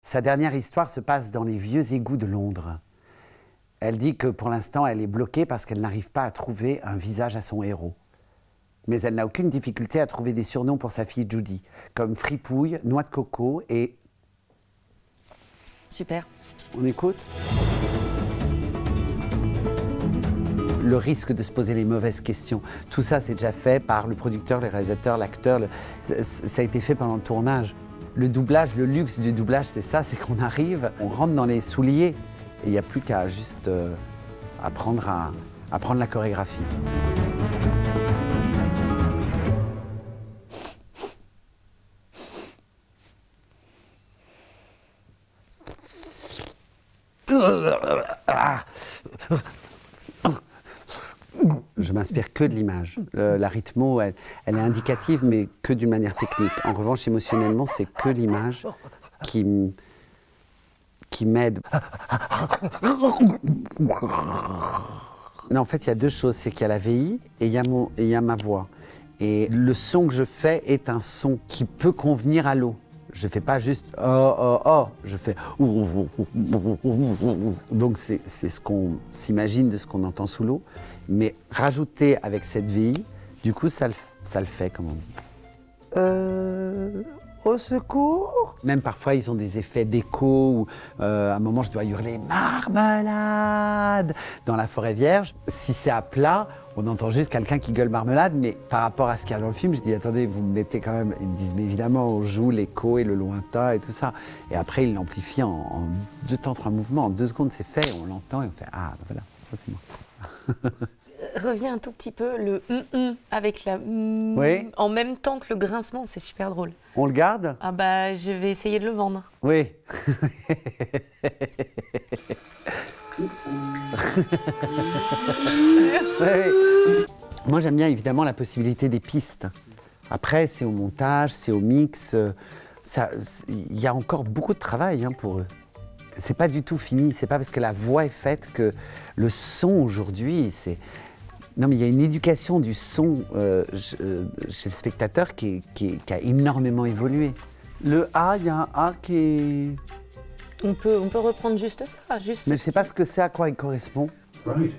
Sa dernière histoire se passe dans les vieux égouts de Londres. Elle dit que pour l'instant, elle est bloquée parce qu'elle n'arrive pas à trouver un visage à son héros. Mais elle n'a aucune difficulté à trouver des surnoms pour sa fille Judy, comme Fripouille, Noix de Coco et... Super. On écoute ? Le risque de se poser les mauvaises questions. Tout ça, c'est déjà fait par le producteur, les réalisateurs, l'acteur. Ça a été fait pendant le tournage. Le doublage, le luxe du doublage, c'est ça, c'est qu'on arrive, on rentre dans les souliers. Et il n'y a plus qu'à juste apprendre la chorégraphie. Je m'inspire que de l'image. La rythmo, elle est indicative, mais que d'une manière technique. En revanche, émotionnellement, c'est que l'image qui m'aide. Non, en fait, il y a deux choses. C'est qu'il y a la VI et il y a ma voix. Et le son que je fais est un son qui peut convenir à l'eau. Je ne fais pas juste « oh, oh, oh », je fais « donc c'est ce qu'on s'imagine de ce qu'on entend sous l'eau. Mais rajouter avec cette VI, du coup, ça le fait, comme on dit. Au secours. Même parfois, ils ont des effets d'écho où, à un moment, je dois hurler « marmelade » dans la forêt vierge. Si c'est à plat, on entend juste quelqu'un qui gueule marmelade, mais par rapport à ce qu'il y a dans le film, je dis « attendez, vous me mettez quand même… » Ils me disent « mais évidemment, on joue l'écho et le lointain et tout ça. » Et après, ils l'amplifient en 2 temps, 3 mouvements. En 2 secondes, c'est fait, on l'entend et on fait « ah, voilà, ça c'est moi. » Reviens un tout petit peu, le avec la oui. En même temps que le grincement, c'est super drôle. On le garde? Ah bah, je vais essayer de le vendre. Oui. Oui. Moi, j'aime bien évidemment la possibilité des pistes. Après, c'est au montage, c'est au mix. Il y a encore beaucoup de travail pour eux. C'est pas du tout fini. C'est pas parce que la voix est faite que le son aujourd'hui, c'est... Non, mais il y a une éducation du son chez le spectateur qui a énormément évolué. Le A, il y a un A qui est... On peut reprendre juste ça, juste. Mais je sais pas ce que c'est, à quoi il correspond. Right.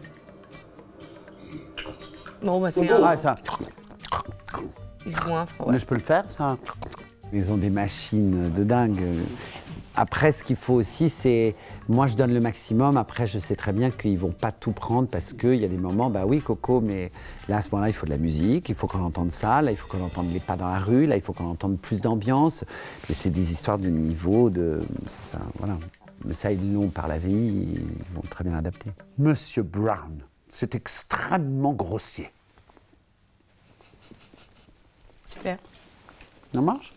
Bon, bah c'est Ah, ça. Ils se goinfrent, ouais. Mais je peux le faire, ça. Ils ont des machines de dingue. Après, ce qu'il faut aussi, c'est... Moi, je donne le maximum. Après, je sais très bien qu'ils ne vont pas tout prendre parce qu'il y a des moments, bah oui, Coco, mais là, à ce moment-là, il faut de la musique, il faut qu'on entende ça, là, il faut qu'on entende les pas dans la rue, là, il faut qu'on entende plus d'ambiance. Mais c'est des histoires de niveau, ça, voilà. Mais ça, ils l'ont par la VI, ils vont très bien l'adapter. Monsieur Brown, c'est extrêmement grossier. Super. Ça marche ?